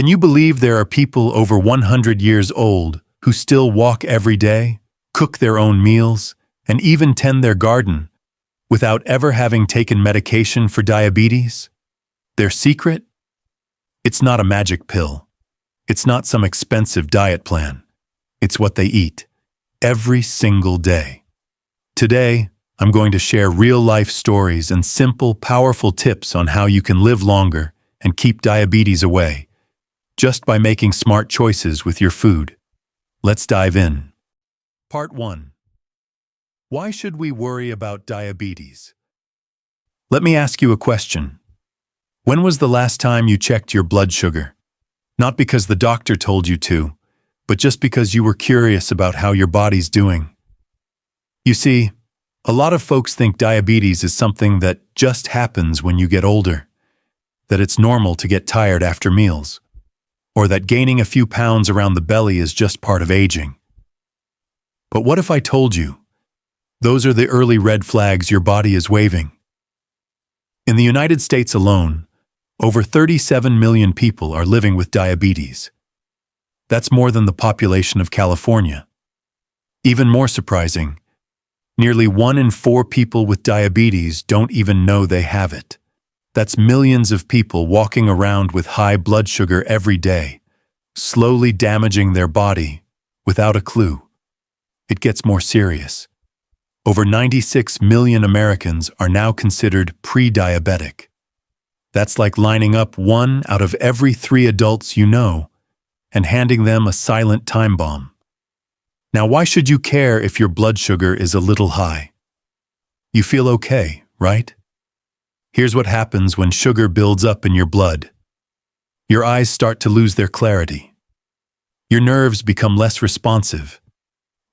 Can you believe there are people over 100 years old who still walk every day, cook their own meals, and even tend their garden without ever having taken medication for diabetes? Their secret? It's not a magic pill. It's not some expensive diet plan. It's what they eat every single day. Today, I'm going to share real-life stories and simple, powerful tips on how you can live longer and keep diabetes away, just by making smart choices with your food. Let's dive in. Part 1. Why should we worry about diabetes? Let me ask you a question. When was the last time you checked your blood sugar? Not because the doctor told you to, but just because you were curious about how your body's doing. You see, a lot of folks think diabetes is something that just happens when you get older, that it's normal to get tired after meals, or that gaining a few pounds around the belly is just part of aging. But what if I told you, those are the early red flags your body is waving? In the United States alone, over 37 million people are living with diabetes. That's more than the population of California. Even more surprising, nearly 1 in 4 people with diabetes don't even know they have it. That's millions of people walking around with high blood sugar every day, slowly damaging their body without a clue. It gets more serious. Over 96 million Americans are now considered pre-diabetic. That's like lining up 1 out of every 3 adults you know and handing them a silent time bomb. Now, why should you care if your blood sugar is a little high? You feel okay, right? Here's what happens when sugar builds up in your blood. Your eyes start to lose their clarity. Your nerves become less responsive.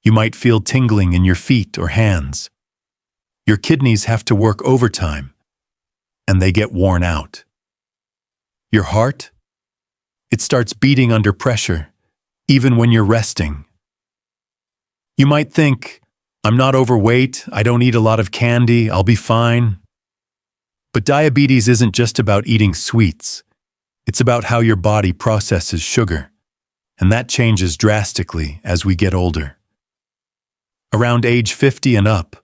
You might feel tingling in your feet or hands. Your kidneys have to work overtime, and they get worn out. Your heart? It starts beating under pressure, even when you're resting. You might think, I'm not overweight, I don't eat a lot of candy, I'll be fine. But diabetes isn't just about eating sweets. It's about how your body processes sugar, and that changes drastically as we get older. Around age 50 and up,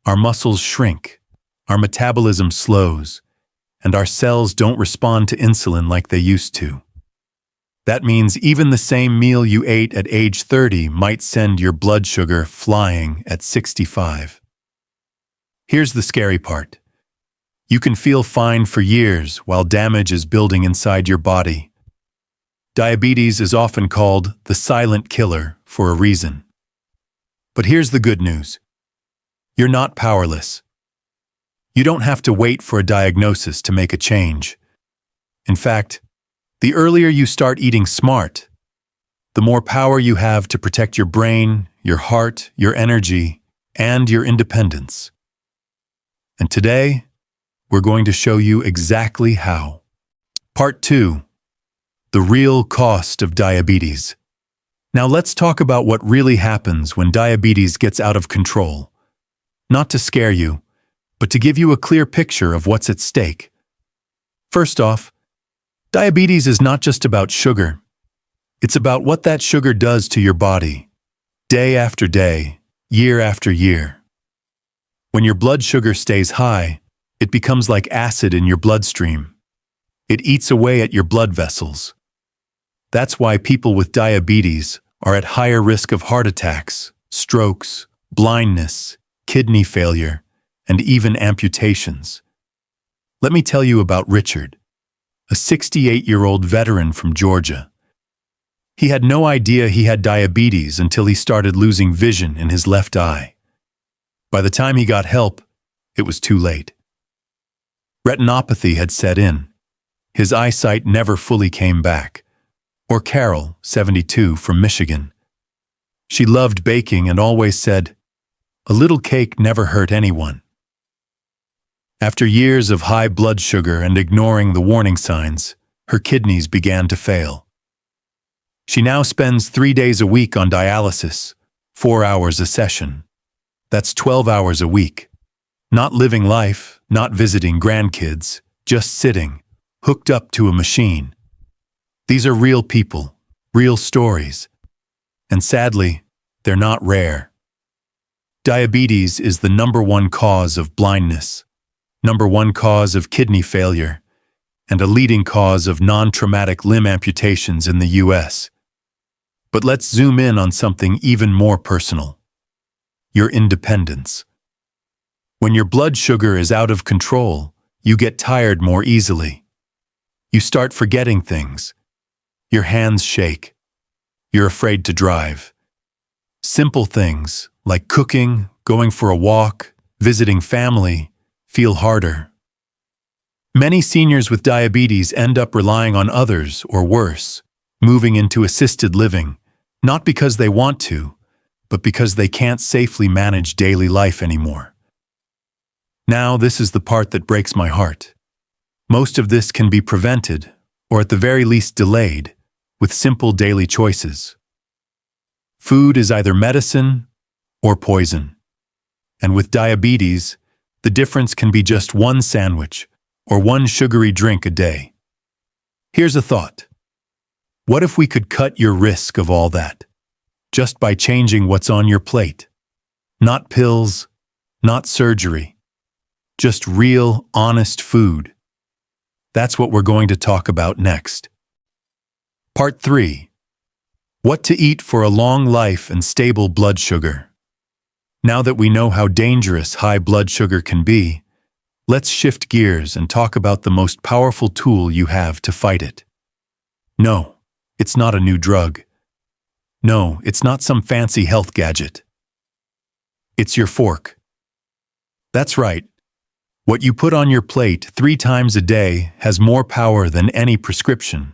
our muscles shrink, our metabolism slows, and our cells don't respond to insulin like they used to. That means even the same meal you ate at age 30 might send your blood sugar flying at 65. Here's the scary part. You can feel fine for years while damage is building inside your body. Diabetes is often called the silent killer for a reason. But here's the good news. You're not powerless. You don't have to wait for a diagnosis to make a change. In fact, the earlier you start eating smart, the more power you have to protect your brain, your heart, your energy, and your independence. And today, we're going to show you exactly how. Part 2. The real cost of diabetes. Now let's talk about what really happens when diabetes gets out of control. Not to scare you, but to give you a clear picture of what's at stake. First off, diabetes is not just about sugar. It's about what that sugar does to your body, day after day, year after year. When your blood sugar stays high, it becomes like acid in your bloodstream. It eats away at your blood vessels. That's why people with diabetes are at higher risk of heart attacks, strokes, blindness, kidney failure, and even amputations. Let me tell you about Richard, a 68-year-old veteran from Georgia. He had no idea he had diabetes until he started losing vision in his left eye. By the time he got help, it was too late. Retinopathy had set in. His eyesight never fully came back. Or Carol, 72, from Michigan. She loved baking and always said, "A little cake never hurt anyone." After years of high blood sugar and ignoring the warning signs, her kidneys began to fail. She now spends 3 days a week on dialysis, 4 hours a session. That's 12 hours a week. Not living life, not visiting grandkids, just sitting, hooked up to a machine. These are real people, real stories, and sadly, they're not rare. Diabetes is the #1 cause of blindness, #1 cause of kidney failure, and a leading cause of non-traumatic limb amputations in the US. But let's zoom in on something even more personal: your independence. When your blood sugar is out of control, you get tired more easily. You start forgetting things. Your hands shake. You're afraid to drive. Simple things like cooking, going for a walk, visiting family feel harder. Many seniors with diabetes end up relying on others, or worse, moving into assisted living, not because they want to, but because they can't safely manage daily life anymore. Now, this is the part that breaks my heart. Most of this can be prevented, or at the very least delayed, with simple daily choices. Food is either medicine or poison. And with diabetes, the difference can be just one sandwich or one sugary drink a day. Here's a thought. What if we could cut your risk of all that, just by changing what's on your plate? Not pills, not surgery, just real, honest food. That's what we're going to talk about next. Part 3. What to eat for a long life and stable blood sugar. Now that we know how dangerous high blood sugar can be, let's shift gears and talk about the most powerful tool you have to fight it. No, it's not a new drug. No, it's not some fancy health gadget. It's your fork. That's right. What you put on your plate 3 times a day has more power than any prescription.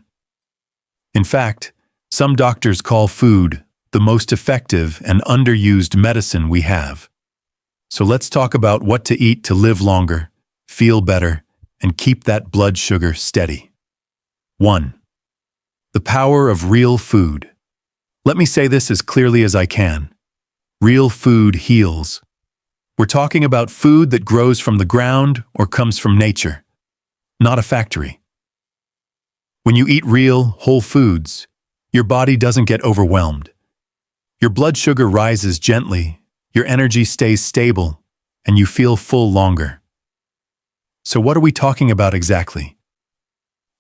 In fact, some doctors call food the most effective and underused medicine we have. So let's talk about what to eat to live longer, feel better, and keep that blood sugar steady. 1. The power of real food. Let me say this as clearly as I can. Real food heals. We're talking about food that grows from the ground or comes from nature, not a factory. When you eat real, whole foods, your body doesn't get overwhelmed. Your blood sugar rises gently, your energy stays stable, and you feel full longer. So what are we talking about exactly?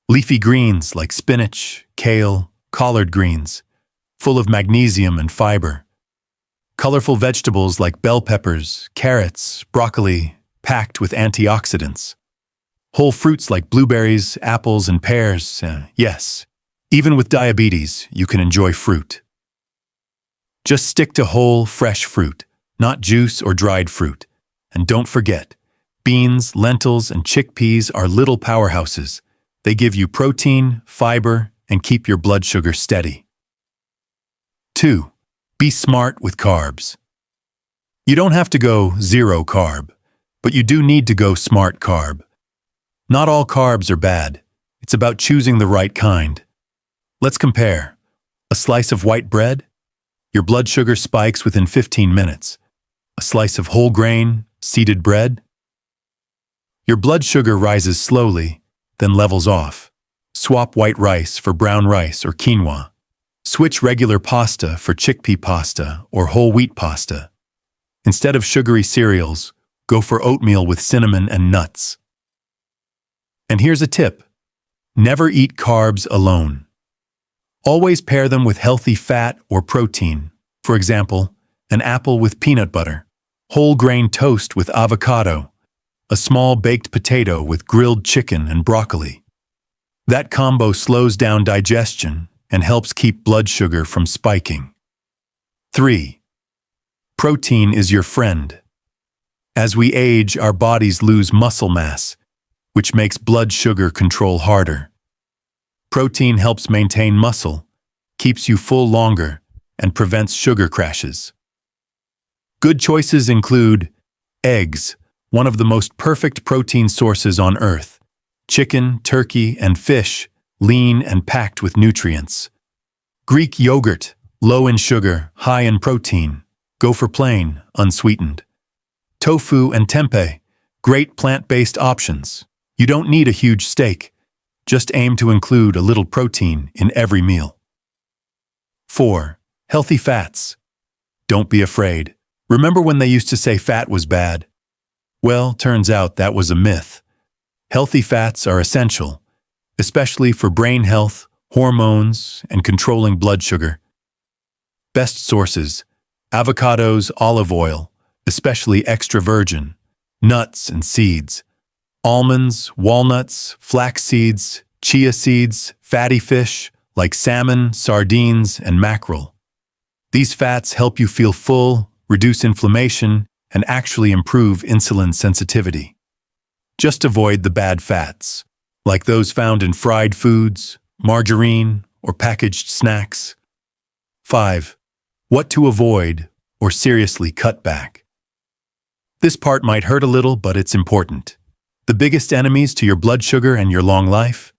Leafy greens like spinach, kale, collard greens, full of magnesium and fiber. Colorful vegetables like bell peppers, carrots, broccoli, packed with antioxidants. Whole fruits like blueberries, apples, and pears. Yes, even with diabetes, you can enjoy fruit. Just stick to whole, fresh fruit, not juice or dried fruit. And don't forget, beans, lentils, and chickpeas are little powerhouses. They give you protein, fiber, and keep your blood sugar steady. 2. Be smart with carbs. You don't have to go zero carb, but you do need to go smart carb. Not all carbs are bad. It's about choosing the right kind. Let's compare. A slice of white bread? Your blood sugar spikes within 15 minutes. A slice of whole grain, seeded bread? Your blood sugar rises slowly, then levels off. Swap white rice for brown rice or quinoa. Switch regular pasta for chickpea pasta or whole wheat pasta. Instead of sugary cereals, go for oatmeal with cinnamon and nuts. And here's a tip. Never eat carbs alone. Always pair them with healthy fat or protein. For example, an apple with peanut butter, whole grain toast with avocado, a small baked potato with grilled chicken and broccoli. That combo slows down digestion and helps keep blood sugar from spiking. 3. Protein is your friend. As we age, our bodies lose muscle mass, which makes blood sugar control harder. Protein helps maintain muscle, keeps you full longer, and prevents sugar crashes. Good choices include eggs, one of the most perfect protein sources on Earth, chicken, turkey, and fish, lean and packed with nutrients. Greek yogurt, low in sugar, high in protein. Go for plain, unsweetened. Tofu and tempeh, great plant-based options. You don't need a huge steak. Just aim to include a little protein in every meal. 4. Healthy fats. Don't be afraid. Remember when they used to say fat was bad? Well, turns out that was a myth. Healthy fats are essential, especially for brain health, hormones, and controlling blood sugar. Best sources: avocados, olive oil, especially extra virgin, nuts and seeds, almonds, walnuts, flax seeds, chia seeds, fatty fish like salmon, sardines, and mackerel. These fats help you feel full, reduce inflammation, and actually improve insulin sensitivity. Just avoid the bad fats, like those found in fried foods, margarine, or packaged snacks. 5. What to avoid or seriously cut back. This part might hurt a little, but it's important. The biggest enemies to your blood sugar and your long life?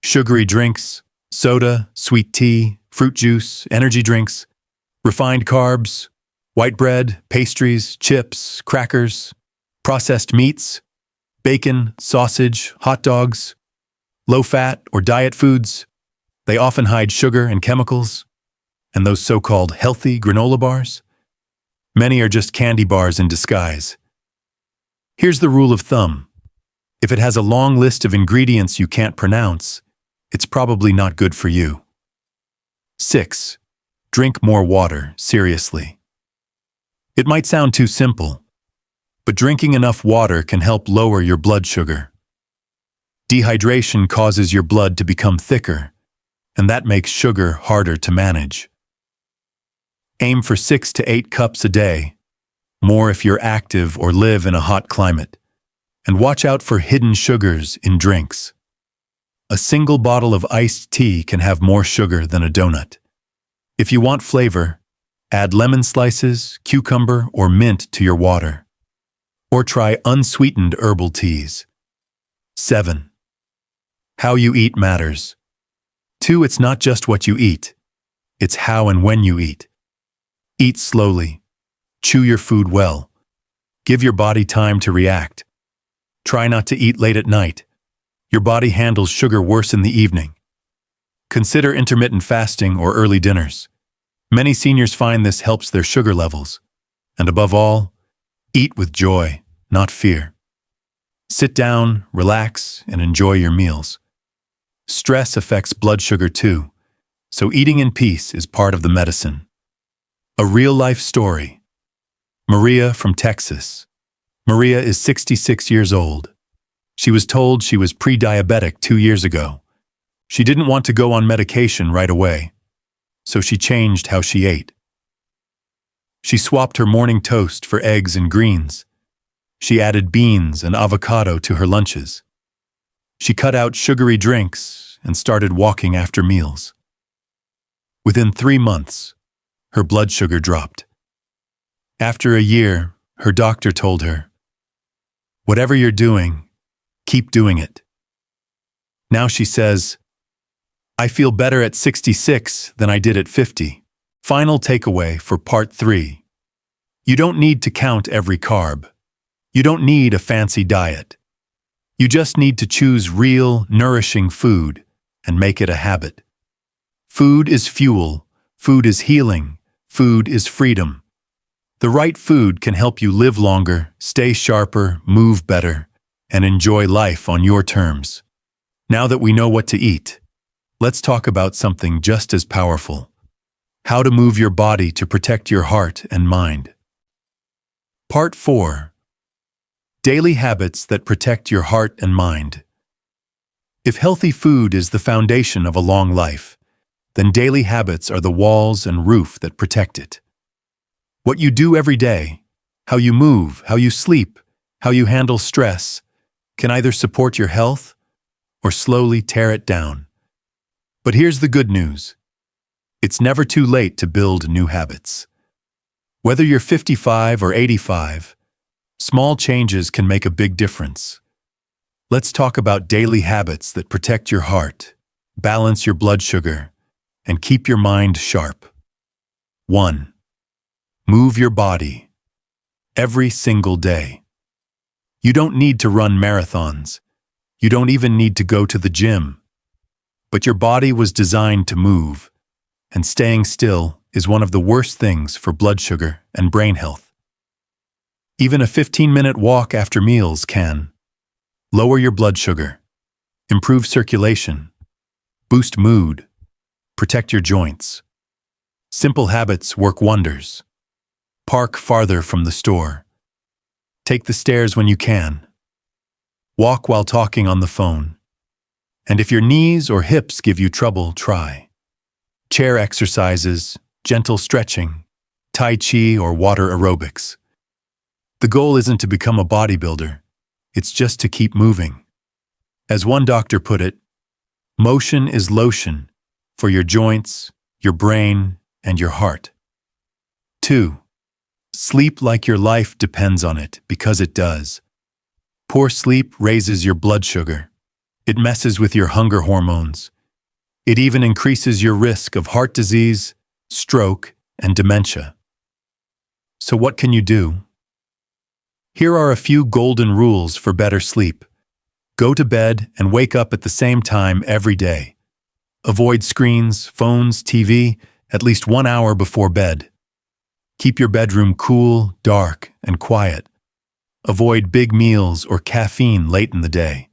Sugary drinks, soda, sweet tea, fruit juice, energy drinks, refined carbs, white bread, pastries, chips, crackers, processed meats, bacon, sausage, hot dogs, low-fat or diet foods. They often hide sugar and chemicals. And those so-called healthy granola bars? Many are just candy bars in disguise. Here's the rule of thumb. If it has a long list of ingredients you can't pronounce, it's probably not good for you. 6. Drink more water, seriously. It might sound too simple, but drinking enough water can help lower your blood sugar. Dehydration causes your blood to become thicker, and that makes sugar harder to manage. Aim for 6 to 8 cups a day, more if you're active or live in a hot climate. And watch out for hidden sugars in drinks. A single bottle of iced tea can have more sugar than a donut. If you want flavor, add lemon slices, cucumber, or mint to your water. Or try unsweetened herbal teas. 7. How you eat matters. 2. It's not just what you eat. It's how and when you eat. Eat slowly. Chew your food well. Give your body time to react. Try not to eat late at night. Your body handles sugar worse in the evening. Consider intermittent fasting or early dinners. Many seniors find this helps their sugar levels. And above all, eat with joy, not fear. Sit down, relax, and enjoy your meals. Stress affects blood sugar too, so eating in peace is part of the medicine. A real-life story. Maria from Texas. Maria is 66 years old. She was told she was pre-diabetic 2 years ago. She didn't want to go on medication right away, so she changed how she ate. She swapped her morning toast for eggs and greens. She added beans and avocado to her lunches. She cut out sugary drinks and started walking after meals. Within 3 months, her blood sugar dropped. After a year, her doctor told her, "Whatever you're doing, keep doing it." Now she says, "I feel better at 66 than I did at 50. Final takeaway for part 3. You don't need to count every carb. You don't need a fancy diet. You just need to choose real, nourishing food and make it a habit. Food is fuel. Food is healing. Food is freedom. The right food can help you live longer, stay sharper, move better, and enjoy life on your terms. Now that we know what to eat, let's talk about something just as powerful: how to move your body to protect your heart and mind. Part 4. Daily habits that protect your heart and mind. If healthy food is the foundation of a long life, then daily habits are the walls and roof that protect it. What you do every day, how you move, how you sleep, how you handle stress, can either support your health or slowly tear it down. But here's the good news. It's never too late to build new habits. Whether you're 55 or 85, small changes can make a big difference. Let's talk about daily habits that protect your heart, balance your blood sugar, and keep your mind sharp. 1. Move your body. Every single day. You don't need to run marathons. You don't even need to go to the gym. But your body was designed to move, and staying still is one of the worst things for blood sugar and brain health. Even a 15-minute walk after meals can lower your blood sugar, improve circulation, boost mood, protect your joints. Simple habits work wonders. Park farther from the store. Take the stairs when you can. Walk while talking on the phone. And if your knees or hips give you trouble, try chair exercises, gentle stretching, tai chi or water aerobics. The goal isn't to become a bodybuilder, it's just to keep moving. As one doctor put it, motion is lotion for your joints, your brain, and your heart. 2. Sleep like your life depends on it, because it does. Poor sleep raises your blood sugar. It messes with your hunger hormones. It even increases your risk of heart disease, stroke, and dementia. So what can you do? Here are a few golden rules for better sleep. Go to bed and wake up at the same time every day. Avoid screens, phones, TV at least 1 hour before bed. Keep your bedroom cool, dark, and quiet. Avoid big meals or caffeine late in the day.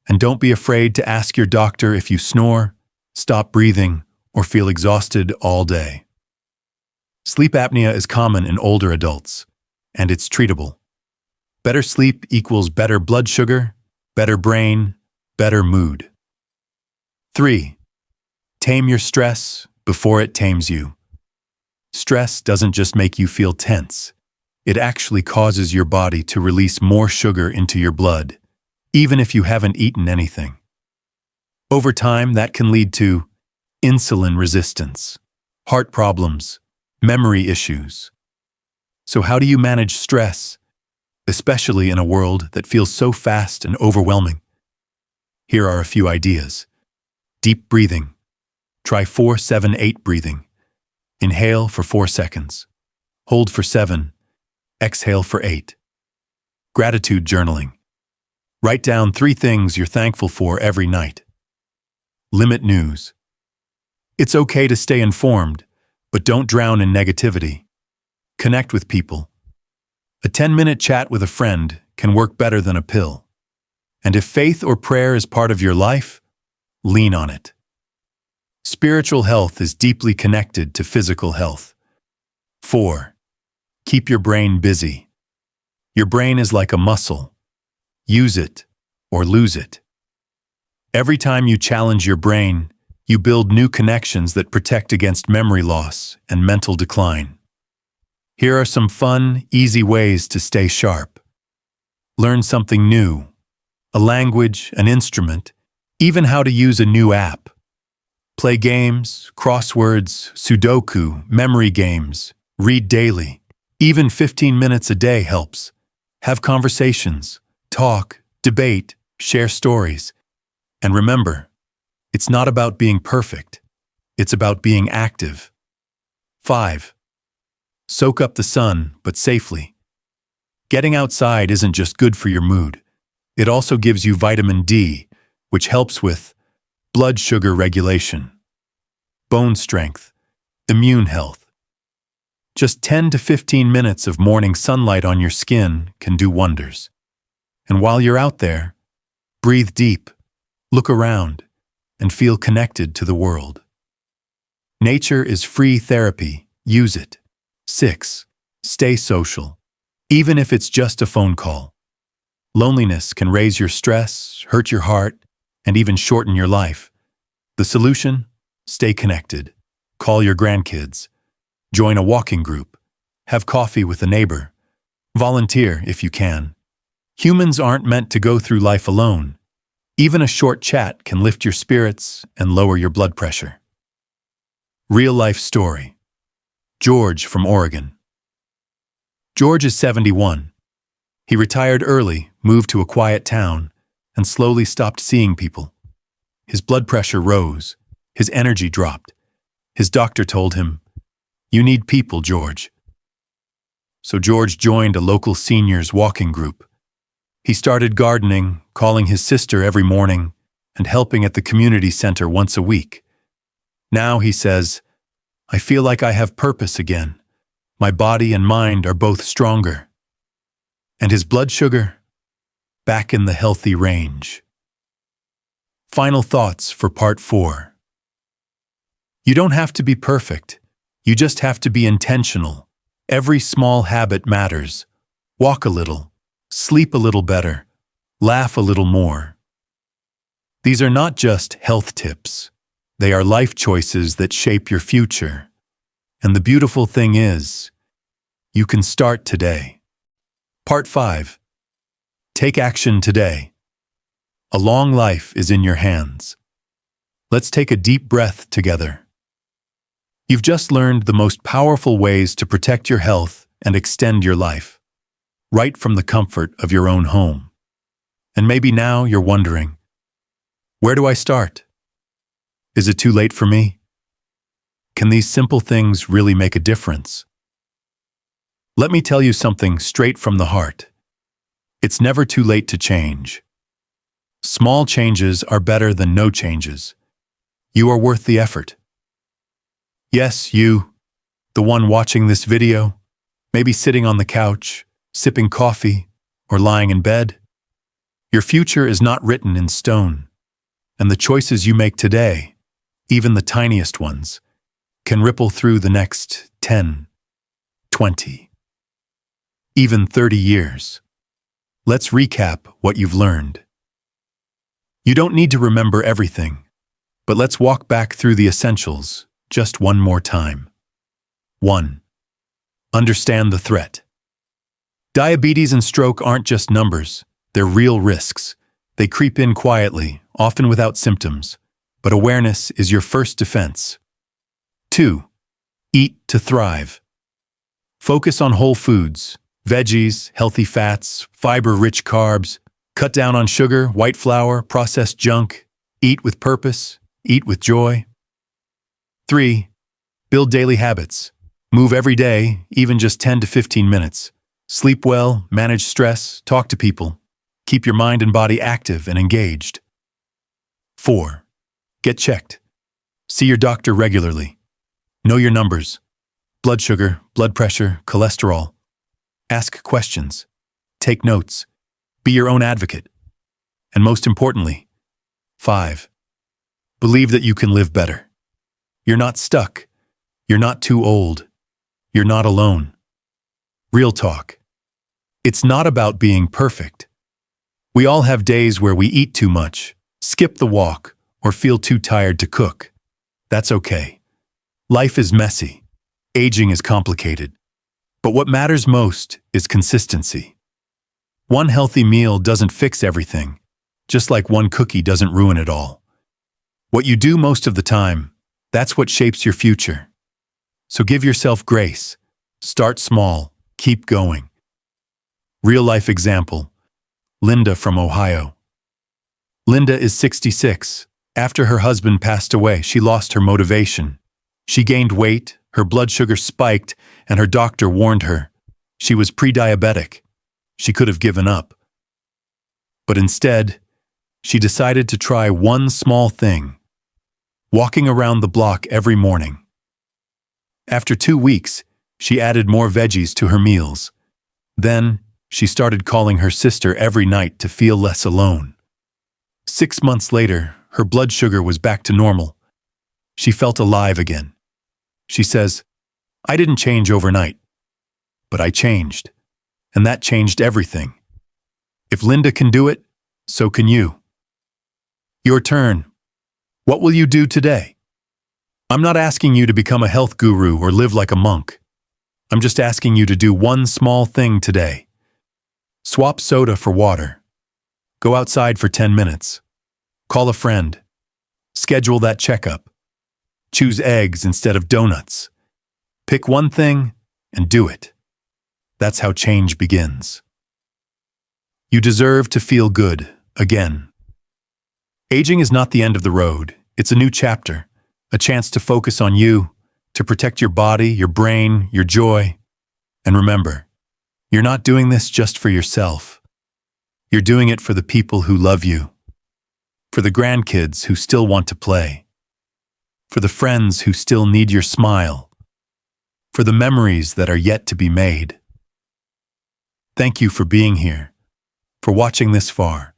And don't be afraid to ask your doctor if you snore, stop breathing, or feel exhausted all day. Sleep apnea is common in older adults, and it's treatable. Better sleep equals better blood sugar, better brain, better mood. 3. Tame your stress before it tames you. Stress doesn't just make you feel tense. It actually causes your body to release more sugar into your blood, even if you haven't eaten anything. Over time, that can lead to insulin resistance, heart problems, memory issues. So how do you manage stress, especially in a world that feels so fast and overwhelming? Here are a few ideas. Deep breathing. Try 4-7-8 breathing. Inhale for 4 seconds. Hold for 7. Exhale for 8. Gratitude journaling. Write down 3 things you're thankful for every night. Limit news. It's okay to stay informed, but don't drown in negativity. Connect with people. A 10-minute chat with a friend can work better than a pill. And if faith or prayer is part of your life, lean on it. Spiritual health is deeply connected to physical health. 4. Keep your brain busy. Your brain is like a muscle. Use it or lose it. Every time you challenge your brain, you build new connections that protect against memory loss and mental decline. Here are some fun, easy ways to stay sharp. Learn something new, a language, an instrument, even how to use a new app. Play games, crosswords, Sudoku, memory games, read daily. Even 15 minutes a day helps. Have conversations, talk, debate, share stories. And remember, it's not about being perfect. It's about being active. 5. Soak up the sun, but safely. Getting outside isn't just good for your mood. It also gives you vitamin D, which helps with blood sugar regulation, bone strength, immune health. Just 10 to 15 minutes of morning sunlight on your skin can do wonders. And while you're out there, breathe deep, look around, and feel connected to the world. Nature is free therapy. Use it. 6. Stay social, even if it's just a phone call. Loneliness can raise your stress, hurt your heart, and even shorten your life. The solution? Stay connected. Call your grandkids. Join a walking group. Have coffee with a neighbor. Volunteer if you can. Humans aren't meant to go through life alone. Even a short chat can lift your spirits and lower your blood pressure. Real-life story. George from Oregon. George is 71. He retired early, moved to a quiet town, and slowly stopped seeing people. His blood pressure rose. His energy dropped. His doctor told him, "You need people, George." So George joined a local seniors walking group. He started gardening, calling his sister every morning, and helping at the community center once a week. Now he says, "I feel like I have purpose again. My body and mind are both stronger." And his blood sugar? Back in the healthy range. Final thoughts for part 4. You don't have to be perfect. You just have to be intentional. Every small habit matters. Walk a little, sleep a little better, laugh a little more. These are not just health tips. They are life choices that shape your future. And the beautiful thing is, you can start today. Part 5. Take action today. A long life is in your hands. Let's take a deep breath together. You've just learned the most powerful ways to protect your health and extend your life, right from the comfort of your own home. And maybe now you're wondering, where do I start? Is it too late for me? Can these simple things really make a difference? Let me tell you something straight from the heart. It's never too late to change. Small changes are better than no changes. You are worth the effort. Yes, you, the one watching this video, maybe sitting on the couch, sipping coffee, or lying in bed. Your future is not written in stone, and the choices you make today, even the tiniest ones, can ripple through the next 10, 20, even 30 years. Let's recap what you've learned. You don't need to remember everything, but let's walk back through the essentials just one more time. 1. Understand the threat. Diabetes and stroke aren't just numbers, they're real risks. They creep in quietly, often without symptoms, but awareness is your first defense. 2. Eat to thrive. Focus on whole foods, veggies, healthy fats, fiber-rich carbs. Cut down on sugar, white flour, processed junk. Eat with purpose, eat with joy. 3. Build daily habits. Move every day, even just 10 to 15 minutes. Sleep well, manage stress, talk to people. Keep your mind and body active and engaged. 4. Get checked. See your doctor regularly. Know your numbers. Blood sugar, blood pressure, cholesterol. Ask questions. Take notes. Be your own advocate. And most importantly, 5. Believe that you can live better. You're not stuck. You're not too old. You're not alone. Real talk. It's not about being perfect. We all have days where we eat too much, skip the walk, or feel too tired to cook. That's okay. Life is messy. Aging is complicated. But what matters most is consistency. One healthy meal doesn't fix everything, just like one cookie doesn't ruin it all. What you do most of the time, that's what shapes your future. So give yourself grace. Start small. Keep going. Real-life example. Linda from Ohio. Linda is 66. After her husband passed away, she lost her motivation. She gained weight, her blood sugar spiked, and her doctor warned her. She was pre-diabetic. She could have given up. But instead, she decided to try one small thing: walking around the block every morning. After 2 weeks, she added more veggies to her meals. Then, she started calling her sister every night to feel less alone. 6 months later, her blood sugar was back to normal. She felt alive again. She says, "I didn't change overnight, but I changed. And that changed everything. If Linda can do it, so can you." Your turn. What will you do today? I'm not asking you to become a health guru or live like a monk. I'm just asking you to do one small thing today. Swap soda for water. Go outside for 10 minutes. Call a friend. Schedule that checkup. Choose eggs instead of donuts. Pick one thing and do it. That's how change begins. You deserve to feel good again. Aging is not the end of the road. It's a new chapter, a chance to focus on you, to protect your body, your brain, your joy. And remember, you're not doing this just for yourself. You're doing it for the people who love you. For the grandkids who still want to play. For the friends who still need your smile. For the memories that are yet to be made. Thank you for being here, for watching this far,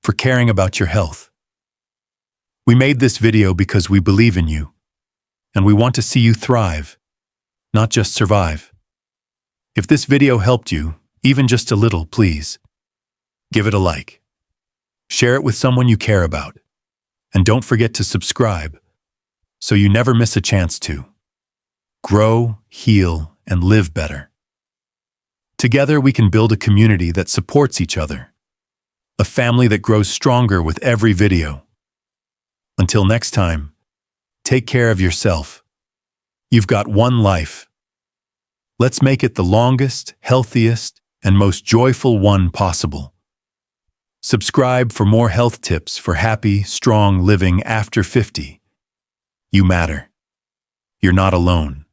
for caring about your health. We made this video because we believe in you, and we want to see you thrive, not just survive. If this video helped you, even just a little, please, give it a like. Share it with someone you care about, and don't forget to subscribe, so you never miss a chance to grow, heal, and live better. Together we can build a community that supports each other, a family that grows stronger with every video. Until next time, take care of yourself. You've got one life. Let's make it the longest, healthiest, and most joyful one possible. Subscribe for more health tips for happy, strong living after 50. You matter. You're not alone.